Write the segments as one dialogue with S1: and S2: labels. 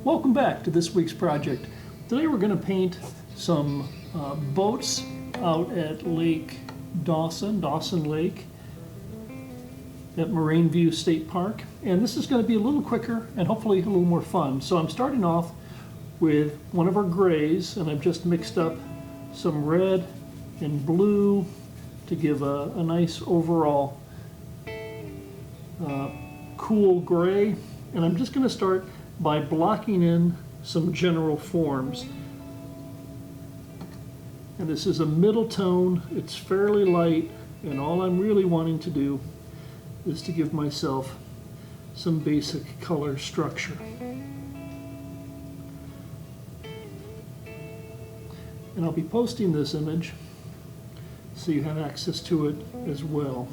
S1: Welcome back to this week's project. Today we're going to paint some boats out at Lake Dawson Lake at Moraine View State Park. And this is going to be a little quicker and hopefully a little more fun. So I'm starting off with one of our grays, and I've just mixed up some red and blue to give a nice overall cool gray. And I'm just going to start by blocking in some general forms. And this is a middle tone, it's fairly light, and all I'm really wanting to do is to give myself some basic color structure. And I'll be posting this image so you have access to it as well.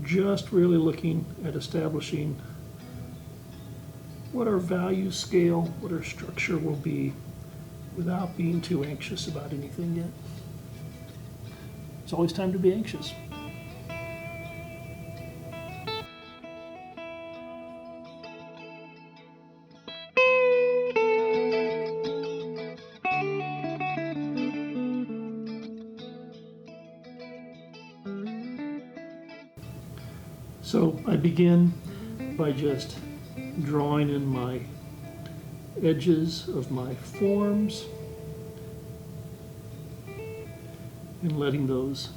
S1: Just really looking at establishing what our value scale, what our structure will be, without being too anxious about anything yet. It's always time to be anxious. So I begin by just drawing in my edges of my forms and letting those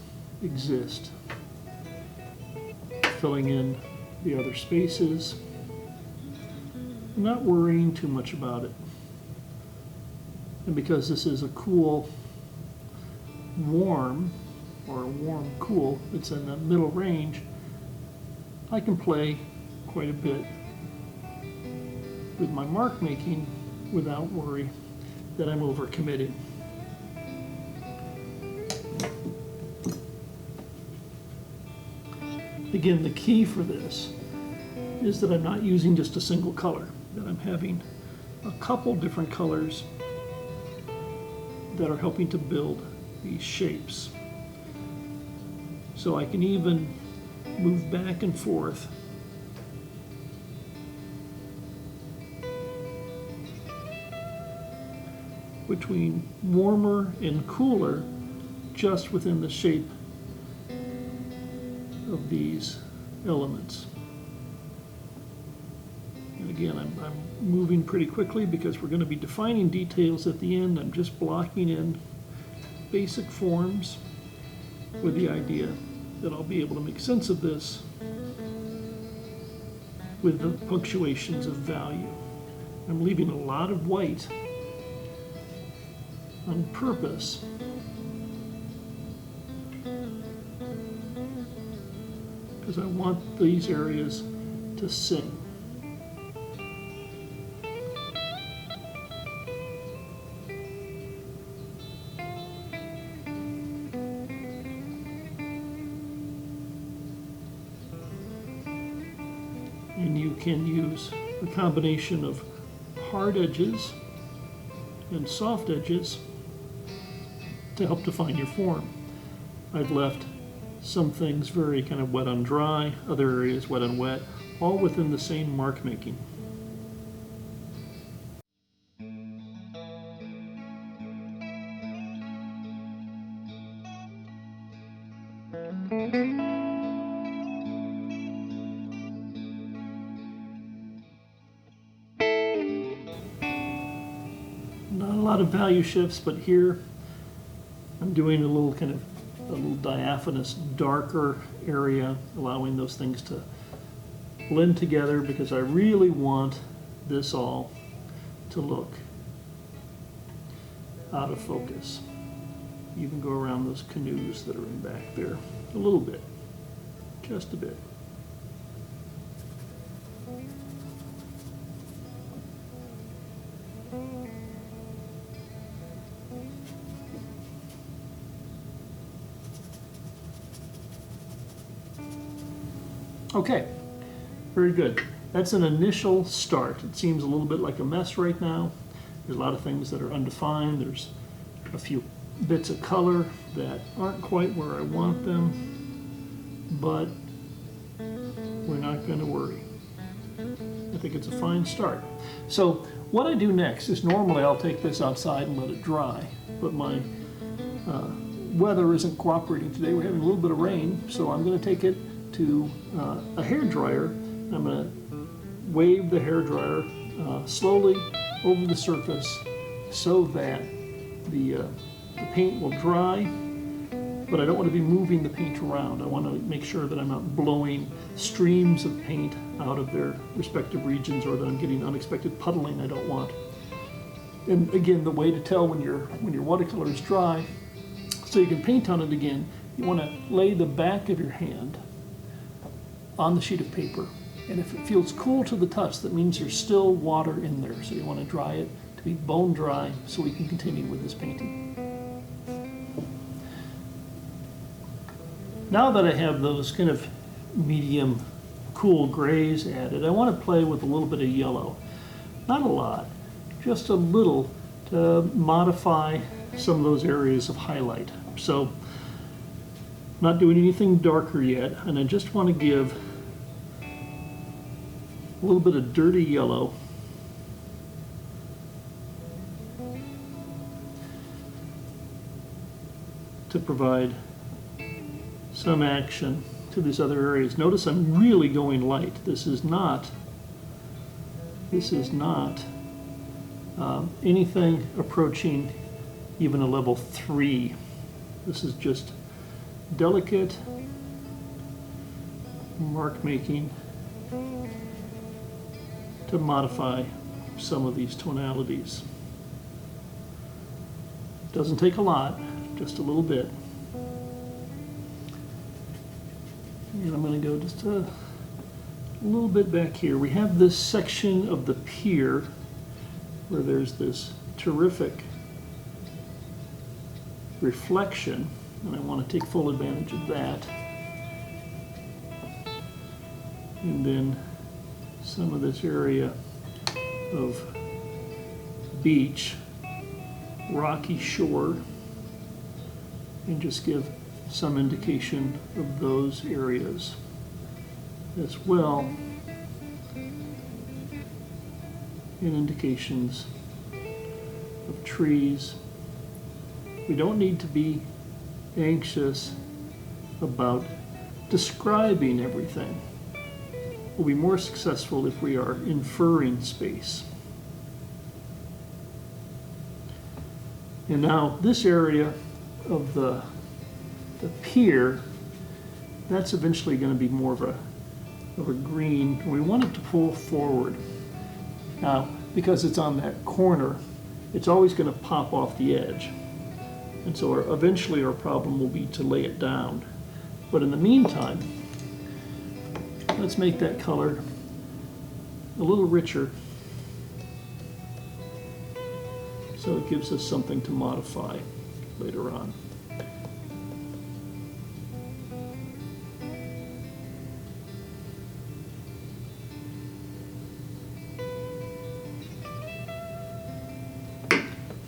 S1: exist, filling in the other spaces, not worrying too much about it. And because this is a cool, warm, or a warm cool, it's in the middle range, I can play quite a bit with my mark making without worry that I'm overcommitting. Again, the key for this is that I'm not using just a single color, that I'm having a couple different colors that are helping to build these shapes. So I can even move back and forth between warmer and cooler just within the shape of these elements. And again, I'm moving pretty quickly because we're going to be defining details at the end. I'm just blocking in basic forms with the idea that I'll be able to make sense of this with the punctuations of value. I'm leaving a lot of white on purpose because I want these areas to sing. And you can use a combination of hard edges and soft edges to help define your form. I've left some things very kind of wet on dry, other areas wet on wet, all within the same mark making. Not a lot of value shifts, but here I'm doing a little kind of a little diaphanous, darker area, allowing those things to blend together because I really want this all to look out of focus. You can go around those canoes that are in back there a little bit, just a bit. Okay, very good. that's an initial start. It seems a little bit like a mess right now. There's a lot of things that are undefined. There's a few bits of color that aren't quite where I want them, but we're not going to worry. I think it's a fine start. So what I do next is normally I'll take this outside and let it dry, but my weather isn't cooperating today. We're having a little bit of rain, so I'm going to take it to a hair dryer. I'm going to wave the hair dryer slowly over the surface so that the paint will dry, but I don't want to be moving the paint around. I want to make sure that I'm not blowing streams of paint out of their respective regions, or that I'm getting unexpected puddling I don't want. And again, the way to tell when your watercolor is dry, so you can paint on it again, you want to lay the back of your hand on the sheet of paper. And if it feels cool to the touch, that means there's still water in there. So you want to dry it to be bone dry so we can continue with this painting. Now that I have those kind of medium cool grays added, I want to play with a little bit of yellow. Not a lot, just a little to modify some of those areas of highlight. So, not doing anything darker yet, and I just want to give a little bit of dirty yellow to provide some action to these other areas. Notice I'm really going light. This is not anything approaching even a level 3. This is just delicate mark making to modify some of these tonalities. Doesn't take a lot, just a little bit. And I'm going to go just a little bit back here. We have this section of the pier where there's this terrific reflection, and I want to take full advantage of that. And then some of this area of beach, rocky shore, and just give some indication of those areas as well, and indications of trees. We don't need to be anxious about describing everything. We'll be more successful if we are inferring space. And now this area of the pier, that's eventually going to be more of a green. We want it to pull forward. Now, because it's on that corner, it's always going to pop off the edge. And so eventually our problem will be to lay it down. But in the meantime, let's make that color a little richer so it gives us something to modify later on.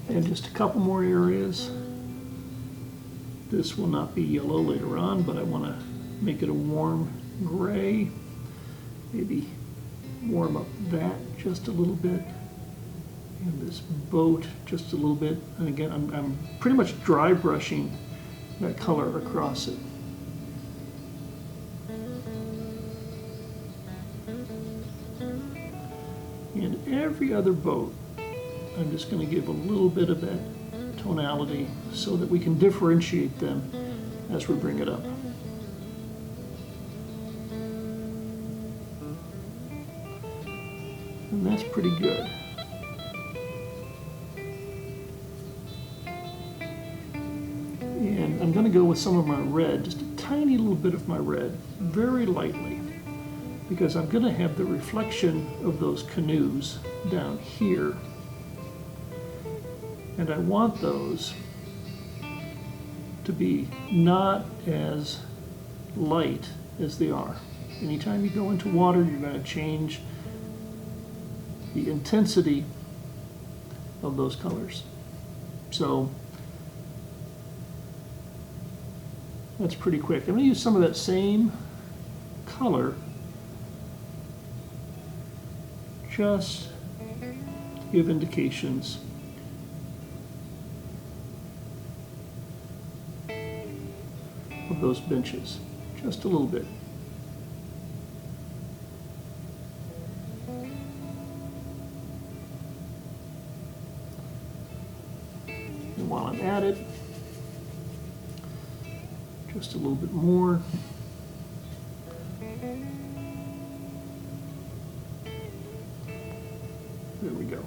S1: And just a couple more areas. This will not be yellow later on, but I want to make it a warm gray. Maybe warm up that just a little bit. And this boat just a little bit. And again, I'm pretty much dry brushing that color across it. And every other boat, I'm just going to give a little bit of that tonality so that we can differentiate them as we bring it up. And that's pretty good. And I'm going to go with some of my red, just a tiny little bit of my red, very lightly, because I'm going to have the reflection of those canoes down here. And I want those to be not as light as they are. Anytime you go into water, you're going to change the intensity of those colors. So that's pretty quick. I'm going to use some of that same color just to give indications of those benches, just a little bit. And while I'm at it, just a little bit more. There we go.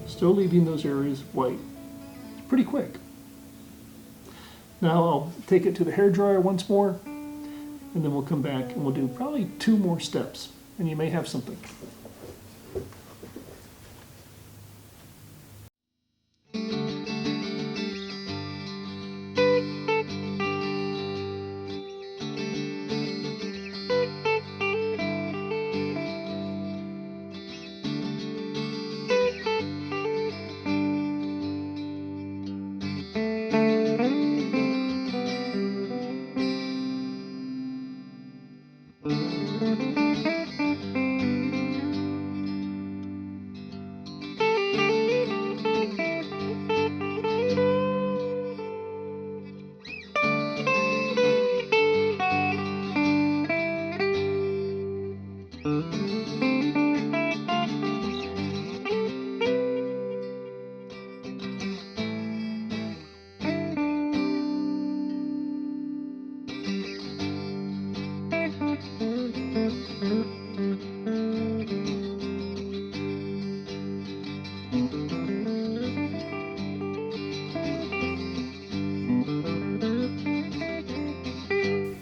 S1: Still leaving those areas white. It's pretty quick. Now I'll take it to the hairdryer once more, and then we'll come back and we'll do probably 2 more steps, and you may have something.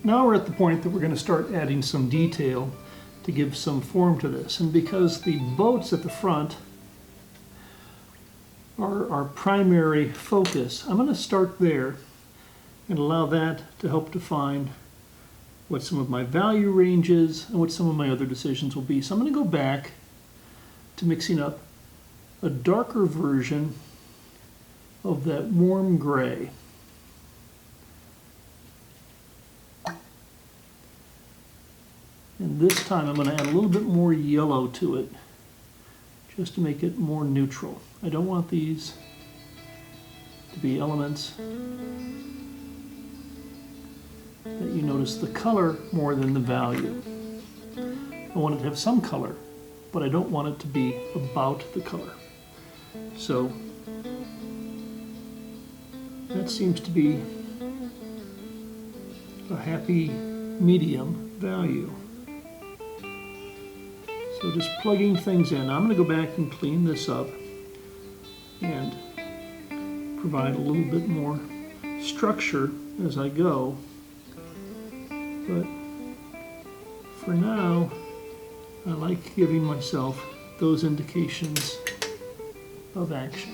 S1: Now we're at the point that we're going to start adding some detail to give some form to this. And because the boats at the front are our primary focus, I'm going to start there and allow that to help define what some of my value ranges and what some of my other decisions will be. So I'm going to go back to mixing up a darker version of that warm gray. And this time I'm going to add a little bit more yellow to it, just to make it more neutral. I don't want these to be elements that you notice the color more than the value. I want it to have some color, but I don't want it to be about the color. So that seems to be a happy medium value. So just plugging things in. I'm going to go back and clean this up and provide a little bit more structure as I go. But for now, I like giving myself those indications of action.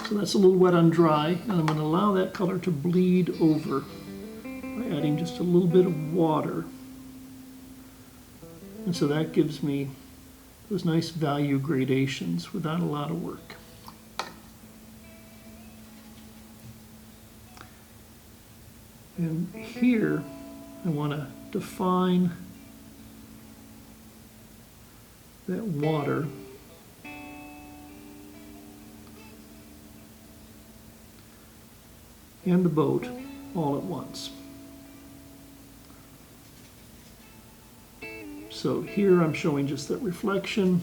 S1: So that's a little wet on dry, and I'm going to allow that color to bleed over by adding just a little bit of water. And so that gives me those nice value gradations without a lot of work. And here I want to define that water and the boat all at once. So here I'm showing just that reflection.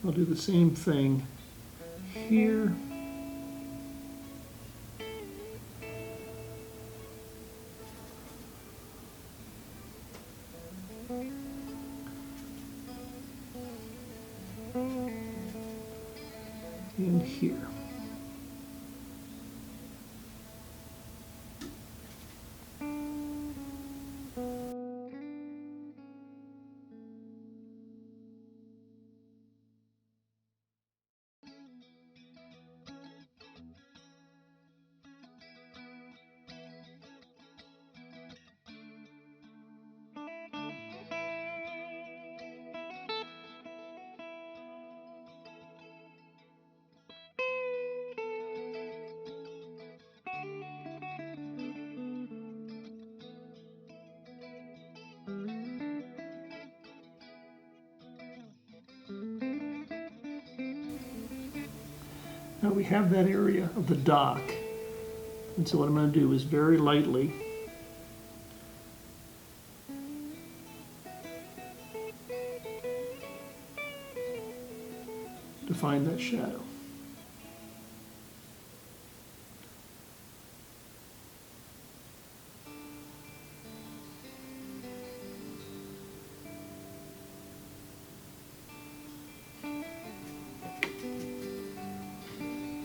S1: I'll do the same thing here. And here. Now we have that area of the dock. And so what I'm going to do is very lightly define that shadow.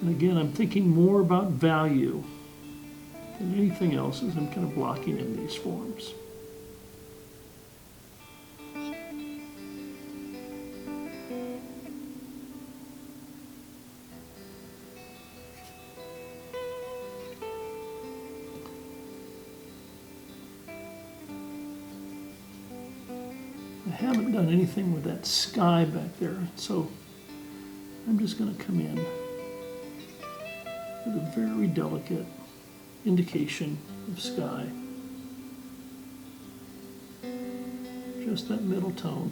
S1: And again, I'm thinking more about value than anything else as I'm kind of blocking in these forms. I haven't done anything with that sky back there, so I'm just going to come in with a very delicate indication of sky. Just that middle tone.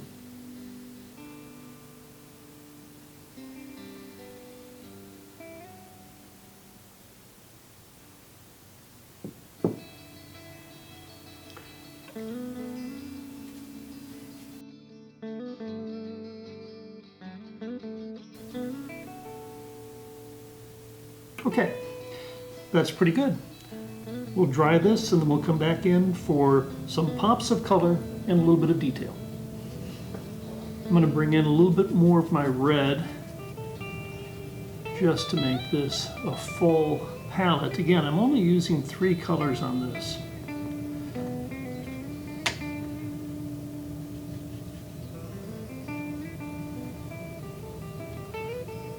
S1: Okay, that's pretty good. We'll dry this and then we'll come back in for some pops of color and a little bit of detail. I'm going to bring in a little bit more of my red just to make this a full palette. Again, I'm only using 3 colors on this.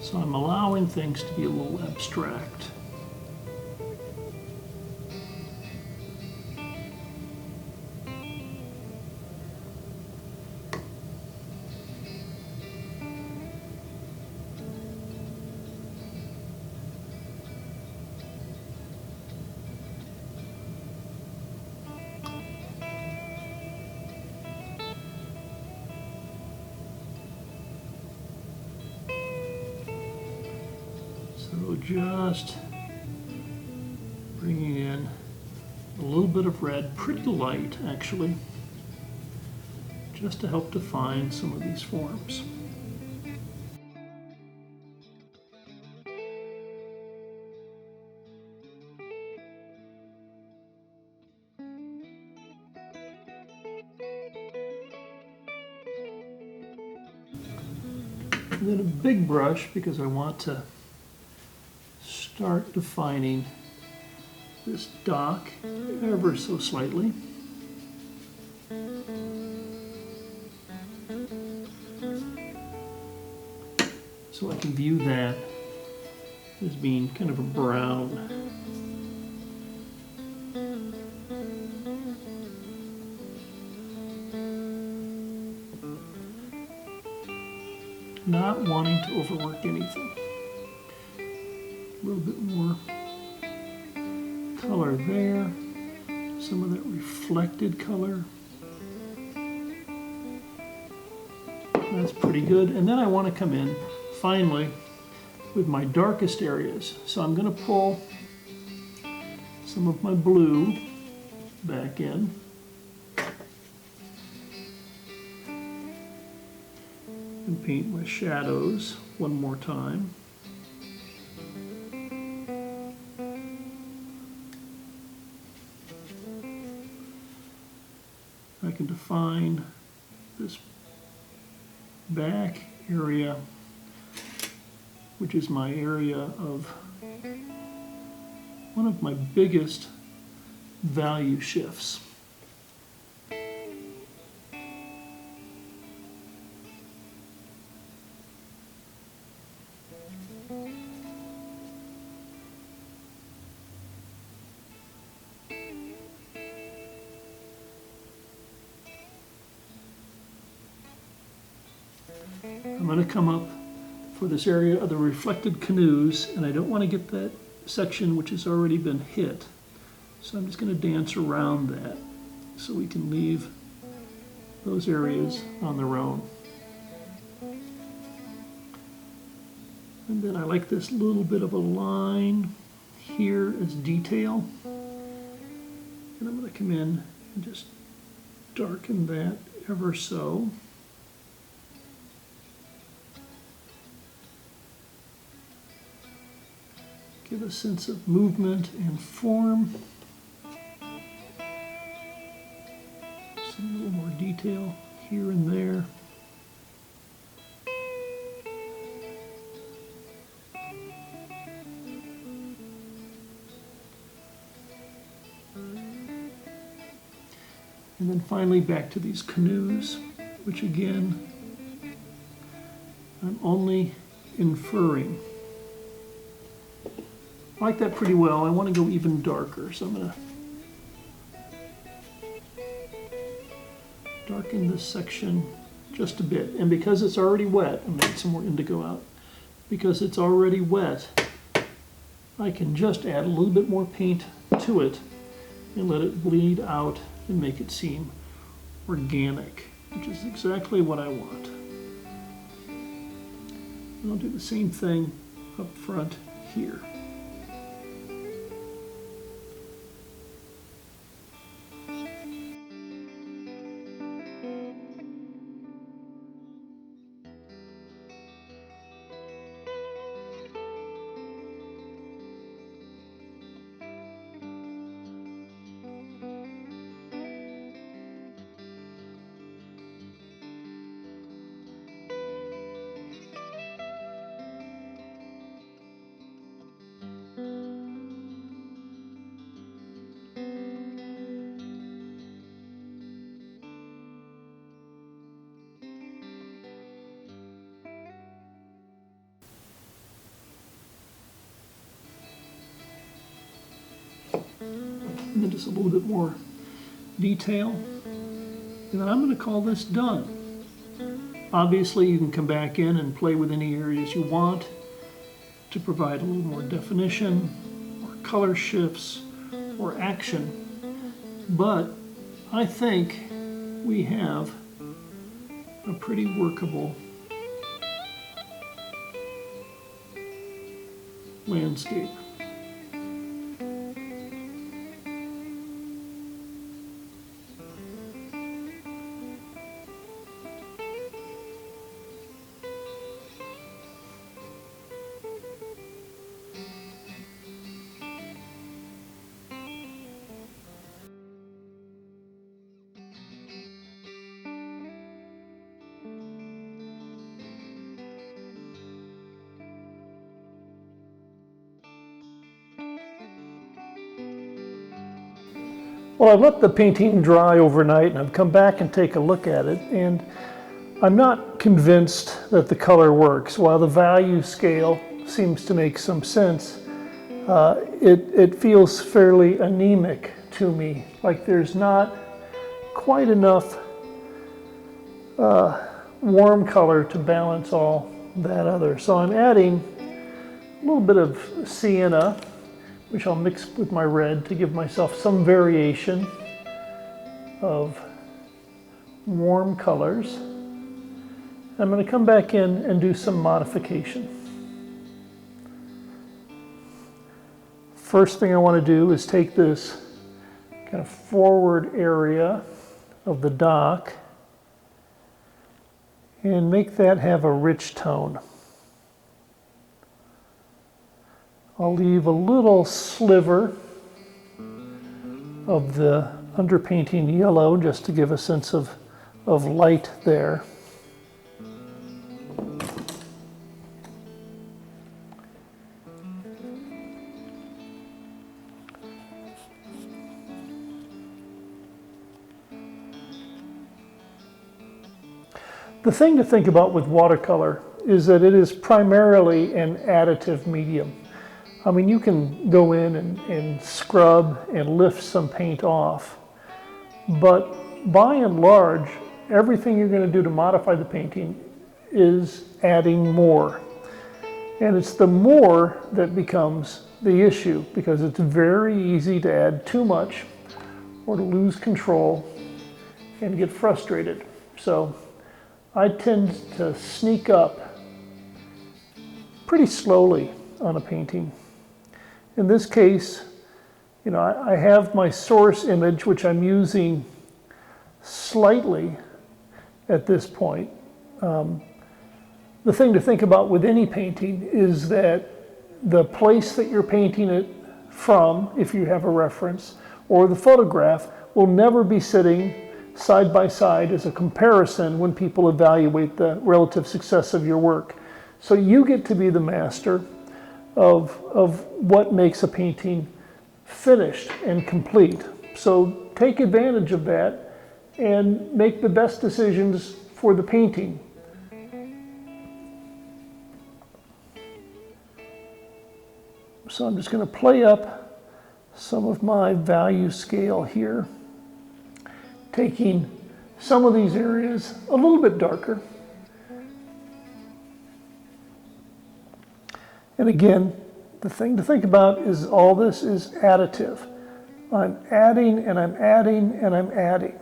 S1: So I'm allowing things to be a little abstract. So just bringing in a little bit of red, pretty light actually, just to help define some of these forms. And then a big brush because I want to start defining this dock ever so slightly. So I can view that as being kind of a brown. Not wanting to overwork anything. A little bit more color there, some of that reflected color. That's pretty good. And then I want to come in finally with my darkest areas. So I'm going to pull some of my blue back in. And paint my shadows one more time. I can define this back area, which is my area of one of my biggest value shifts. I'm going to come up for this area of the reflected canoes, and I don't want to get that section which has already been hit. So I'm just going to dance around that so we can leave those areas on their own. And then I like this little bit of a line here as detail. And I'm going to come in and just darken that ever so. Give a sense of movement and form. Some little more detail here and there. And then finally back to these canoes, which again, I'm only inferring. I like that pretty well. I want to go even darker, so I'm going to darken this section just a bit. And because it's already wet, I'm going to get some more indigo out. Because it's already wet, I can just add a little bit more paint to it and let it bleed out and make it seem organic, which is exactly what I want. And I'll do the same thing up front here. And then just a little bit more detail. And then I'm going to call this done. Obviously, you can come back in and play with any areas you want to provide a little more definition, or color shifts, or action. But I think we have a pretty workable landscape. Well, I've let the painting dry overnight and I've come back and take a look at it, and I'm not convinced that the color works. While the value scale seems to make some sense, it feels fairly anemic to me, like there's not quite enough warm color to balance all that other. So I'm adding a little bit of sienna, which I'll mix with my red to give myself some variation of warm colors. I'm going to come back in and do some modification. First thing I want to do is take this kind of forward area of the dock and make that have a rich tone. I'll leave a little sliver of the underpainting yellow just to give a sense of light there. The thing to think about with watercolor is that it is primarily an additive medium. I mean, you can go in and scrub and lift some paint off, but by and large, everything you're going to do to modify the painting is adding more. And it's the more that becomes the issue, because it's very easy to add too much or to lose control and get frustrated. So I tend to sneak up pretty slowly on a painting. In this case, I have my source image, which I'm using slightly at this point. The thing to think about with any painting is that the place that you're painting it from, if you have a reference, or the photograph, will never be sitting side by side as a comparison when people evaluate the relative success of your work. So you get to be the master of what makes a painting finished and complete. So take advantage of that and make the best decisions for the painting. So I'm just going to play up some of my value scale here, taking some of these areas a little bit darker. And again, the thing to think about is all this is additive. I'm adding and I'm adding and I'm adding.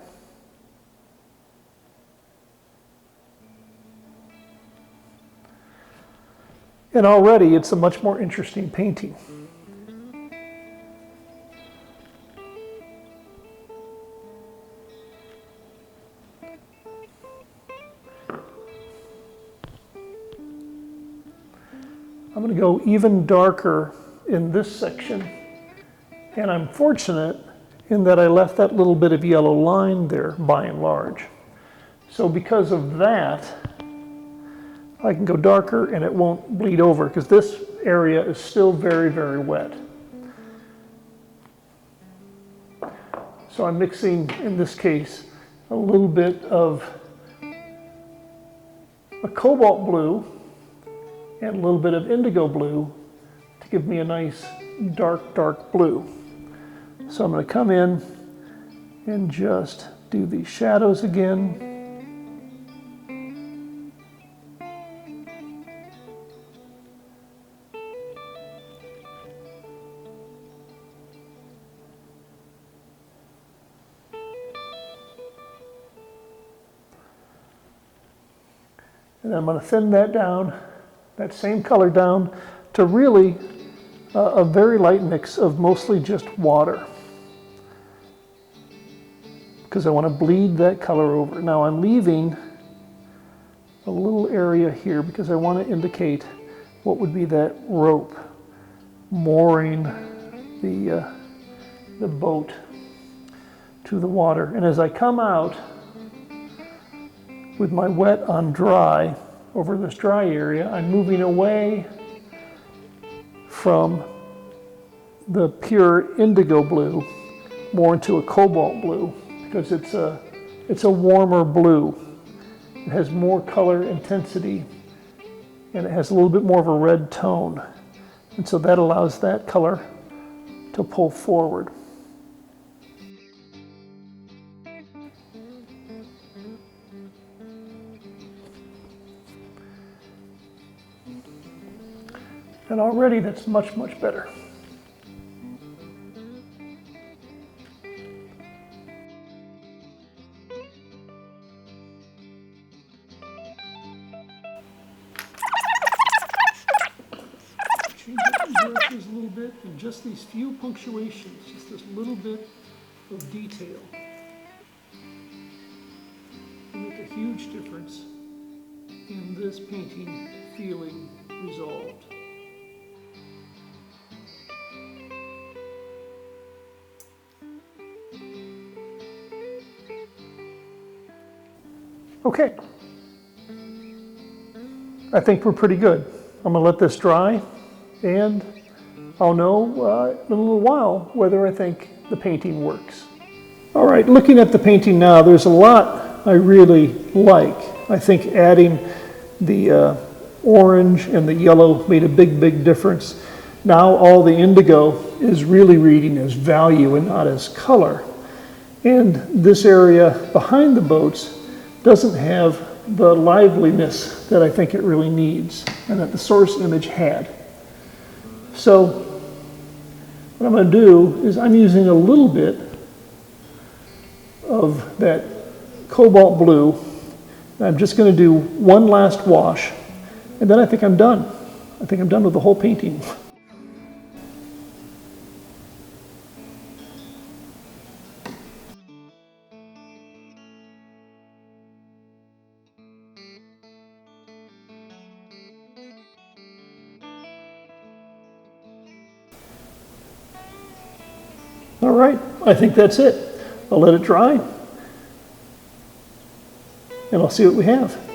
S1: And already it's a much more interesting painting. I'm going to go even darker in this section, and I'm fortunate in that I left that little bit of yellow line there by and large. So because of that, I can go darker and it won't bleed over because this area is still very, very wet. So I'm mixing, in this case, a little bit of a cobalt blue and a little bit of indigo blue to give me a nice dark, dark blue. So I'm going to come in and just do these shadows again. And I'm going to thin that down, that same color down, to really a very light mix of mostly just water, because I want to bleed that color over. Now I'm leaving a little area here because I want to indicate what would be that rope mooring the boat to the water. And as I come out with my wet on dry over this dry area, I'm moving away from the pure indigo blue more into a cobalt blue, because it's a warmer blue. It has more color intensity and it has a little bit more of a red tone, and so that allows that color to pull forward. And already that's much, much better. Change up the brushes a little bit, and just these few punctuations, just this little bit of detail, will make a huge difference in this painting feeling resolved. Okay, I think we're pretty good. I'm going to let this dry, and I'll know in a little while whether I think the painting works. All right, looking at the painting now, there's a lot I really like. I think adding the orange and the yellow made a big, big difference. Now all the indigo is really reading as value and not as color. And this area behind the boats doesn't have the liveliness that I think it really needs and that the source image had. So what I'm going to do is I'm using a little bit of that cobalt blue. I'm just going to do one last wash, and then I think I'm done. I think I'm done with the whole painting. All right, I think that's it. I'll let it dry, and I'll see what we have.